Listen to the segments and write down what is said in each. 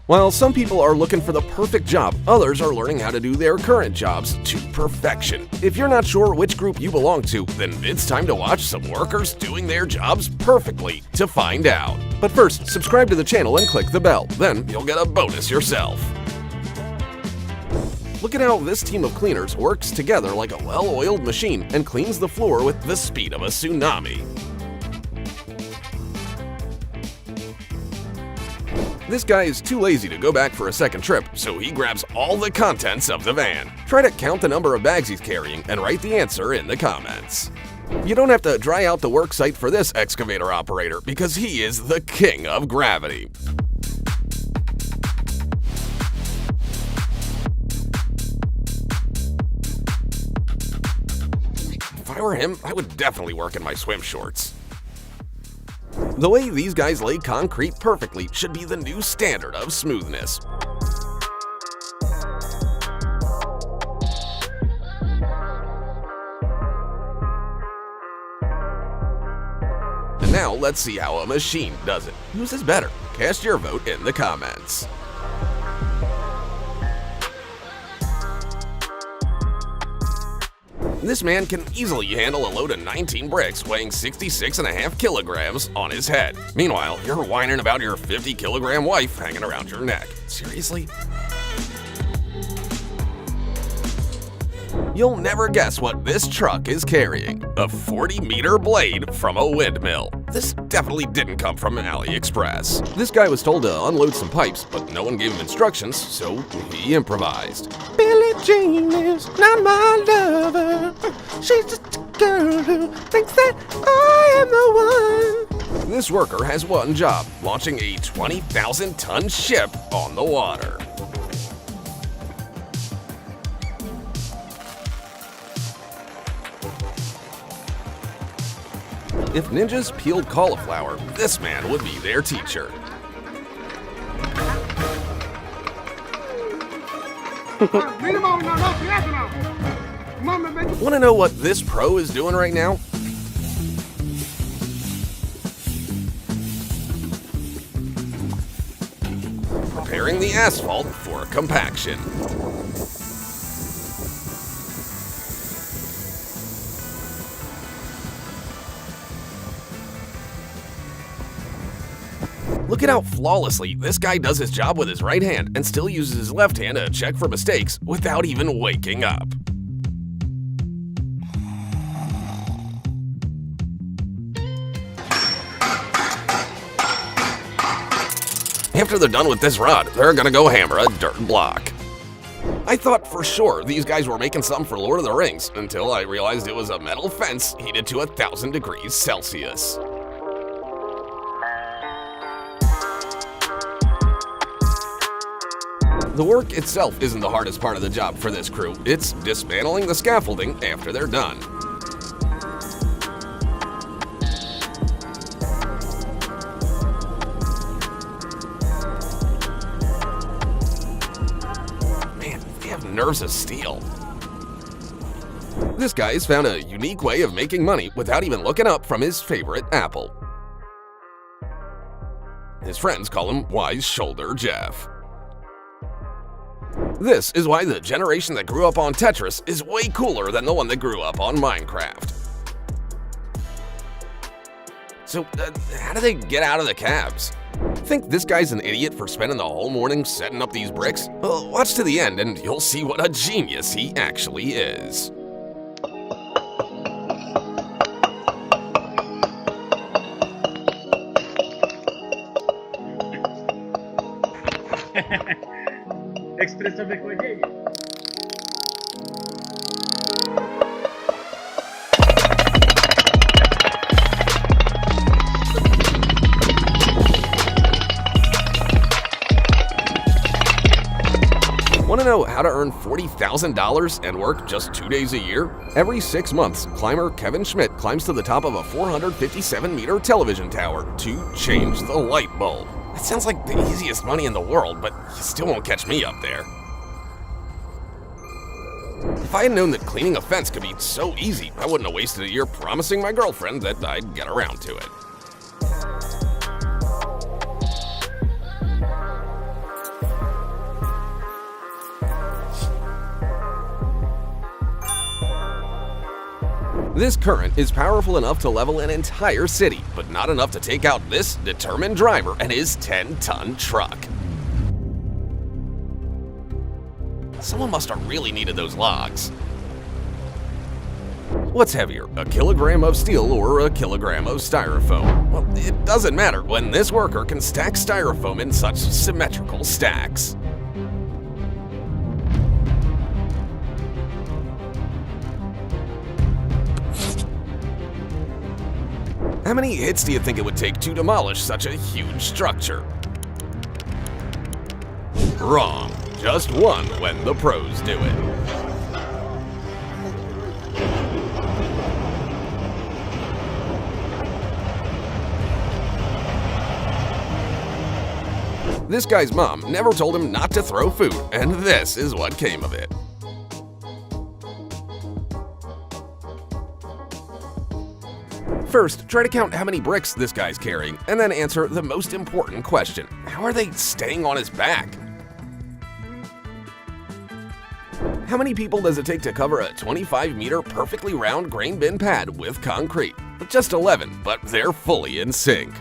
While some people are looking for the perfect job, others are learning how to do their current jobs to perfection. If you're not sure which group you belong to, then it's time to watch some workers doing their jobs perfectly to find out. But first, subscribe to the channel and click the bell, then you'll get a bonus yourself. Look at how this team of cleaners works together like a well-oiled machine and cleans the floor with the speed of a tsunami. This guy is too lazy to go back for a second trip, so he grabs all the contents of the van. Try to count the number of bags he's carrying and write the answer in the comments. You don't have to dry out the work site for this excavator operator because he is the king of gravity. If I were him, I would definitely work in my swim shorts. The way these guys lay concrete perfectly should be the new standard of smoothness. And now let's see how a machine does it. Whose is better? Cast your vote in the comments. This man can easily handle a load of 19 bricks weighing 66.5 kilograms on his head. Meanwhile, you're whining about your 50-kilogram wife hanging around your neck. Seriously? You'll never guess what this truck is carrying. A 40-meter blade from a windmill. This definitely didn't come from AliExpress. This guy was told to unload some pipes, but no one gave him instructions, so he improvised. Billie Jean is not my lover. She's just a girl who thinks that I am the one. This worker has one job, launching a 20,000-ton ship on the water. If ninjas peeled cauliflower, this man would be their teacher. Want to know what this pro is doing right now? Preparing the asphalt for compaction. Look at how flawlessly this guy does his job with his right hand and still uses his left hand to check for mistakes without even waking up. After they're done with this rod, they're gonna go hammer a dirt block. I thought for sure these guys were making something for Lord of the Rings until I realized it was a metal fence heated to 1,000 degrees Celsius. The work itself isn't the hardest part of the job for this crew. It's dismantling the scaffolding after they're done. Man, they have nerves of steel. This guy's found a unique way of making money without even looking up from his favorite apple. His friends call him Wise Shoulder Jeff. This is why the generation that grew up on Tetris is way cooler than the one that grew up on Minecraft. So, how do they get out of the cabs? Think this guy's an idiot for spending the whole morning setting up these bricks? Well, watch to the end and you'll see what a genius he actually is. Exprésame con ella. Want to know how to earn $40,000 and work just 2 days a year? Every 6 months, climber Kevin Schmidt climbs to the top of a 457-meter television tower to change the light bulb. That sounds like the easiest money in the world, but you still won't catch me up there. If I had known that cleaning a fence could be so easy, I wouldn't have wasted a year promising my girlfriend that I'd get around to it. This current is powerful enough to level an entire city, but not enough to take out this determined driver and his 10-ton truck. Someone must have really needed those logs. What's heavier, a kilogram of steel or a kilogram of styrofoam? Well, it doesn't matter when this worker can stack styrofoam in such symmetrical stacks. How many hits do you think it would take to demolish such a huge structure? Wrong. Just one when the pros do it. This guy's mom never told him not to throw food, and this is what came of it. First, try to count how many bricks this guy's carrying, and then answer the most important question. How are they staying on his back? How many people does it take to cover a 25-meter perfectly round grain bin pad with concrete? Just 11, but they're fully in sync.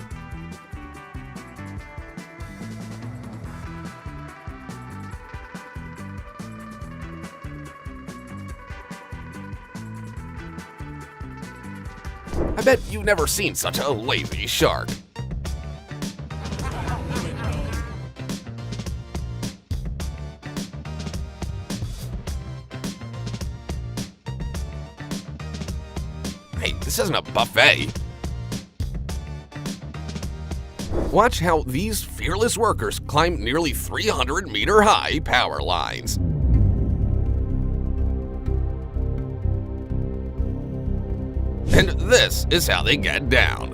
I bet you've never seen such a lazy shark. Hey, this isn't a buffet. Watch how these fearless workers climb nearly 300-meter-high power lines. And this is how they get down.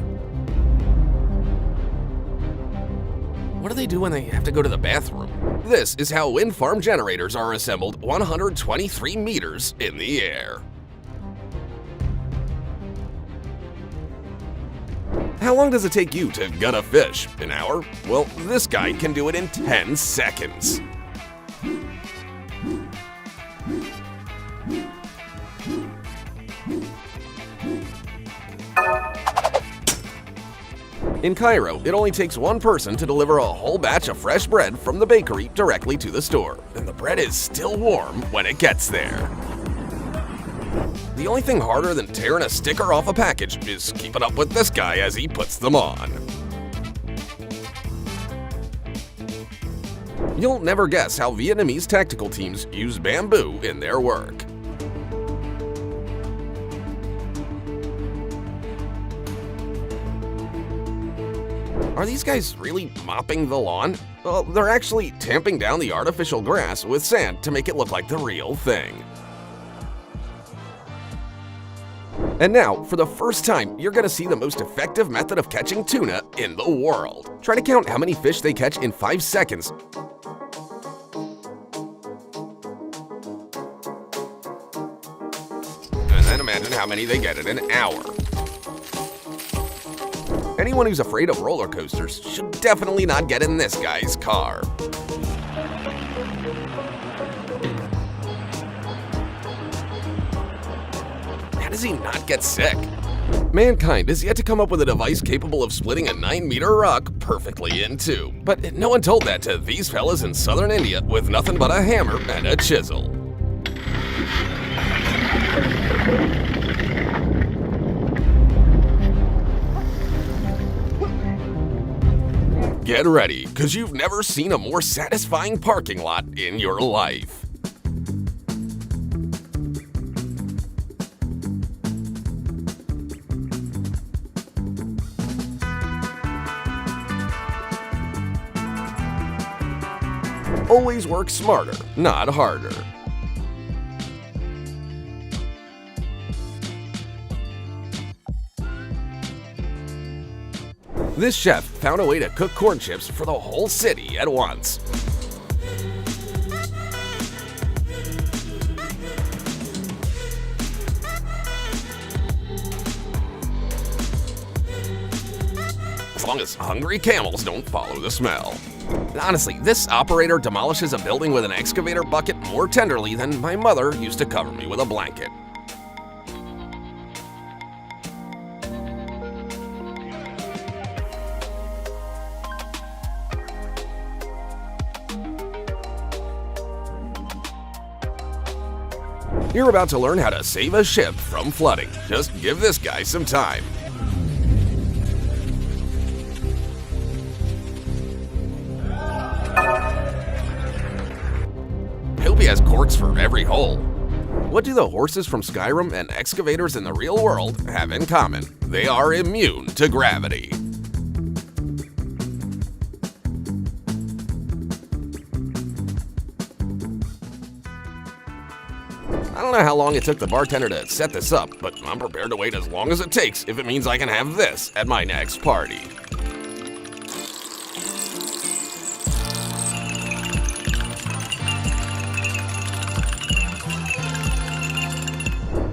What do they do when they have to go to the bathroom? This is how wind farm generators are assembled 123 meters in the air. How long does it take you to gut a fish? An hour? Well, this guy can do it in 10 seconds. In Cairo, it only takes one person to deliver a whole batch of fresh bread from the bakery directly to the store, and the bread is still warm when it gets there. The only thing harder than tearing a sticker off a package is keeping up with this guy as he puts them on. You'll never guess how Vietnamese tactical teams use bamboo in their work. Are these guys really mopping the lawn? Well, they're actually tamping down the artificial grass with sand to make it look like the real thing. And now, for the first time, you're gonna see the most effective method of catching tuna in the world. Try to count how many fish they catch in 5 seconds. And then imagine how many they get in an hour. Anyone who's afraid of roller coasters should definitely not get in this guy's car. How does he not get sick? Mankind has yet to come up with a device capable of splitting a 9-meter rock perfectly in two. But no one told that to these fellas in southern India with nothing but a hammer and a chisel. Get ready, because you've never seen a more satisfying parking lot in your life. Always work smarter, not harder. This chef found a way to cook corn chips for the whole city at once. As long as hungry camels don't follow the smell. Honestly, this operator demolishes a building with an excavator bucket more tenderly than my mother used to cover me with a blanket. You're about to learn how to save a ship from flooding. Just give this guy some time. I hope he has corks for every hole. What do the horses from Skyrim and excavators in the real world have in common? They are immune to gravity. I don't know how long it took the bartender to set this up, but I'm prepared to wait as long as it takes if it means I can have this at my next party.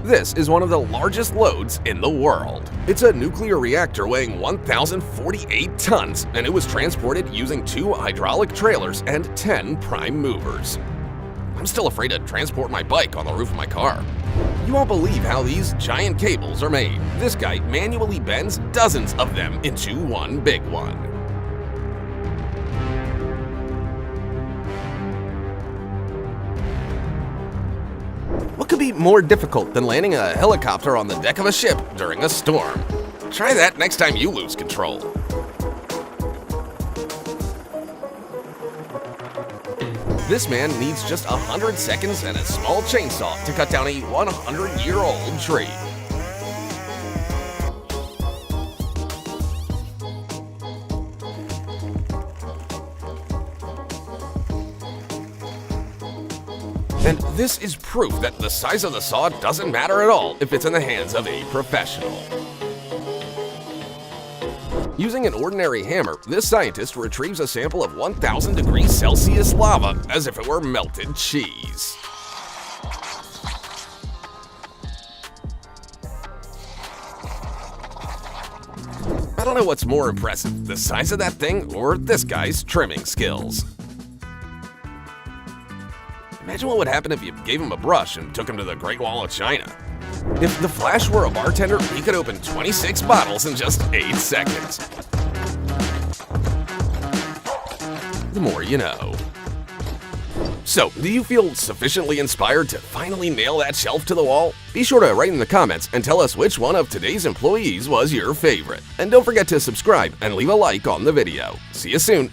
This is one of the largest loads in the world. It's a nuclear reactor weighing 1,048 tons, and it was transported using 2 hydraulic trailers and 10 prime movers. I'm still afraid to transport my bike on the roof of my car. You won't believe how these giant cables are made. This guy manually bends dozens of them into one big one. What could be more difficult than landing a helicopter on the deck of a ship during a storm? Try that next time you lose control. This man needs just 100 seconds and a small chainsaw to cut down a 100-year-old tree. And this is proof that the size of the saw doesn't matter at all if it's in the hands of a professional. Using an ordinary hammer, this scientist retrieves a sample of 1,000 degrees Celsius lava as if it were melted cheese. I don't know what's more impressive, the size of that thing or this guy's trimming skills. Imagine what would happen if you gave him a brush and took him to the Great Wall of China. If the Flash were a bartender, he could open 26 bottles in just 8 seconds. The more you know. So, do you feel sufficiently inspired to finally nail that shelf to the wall? Be sure to write in the comments and tell us which one of today's employees was your favorite. And don't forget to subscribe and leave a like on the video. See you soon!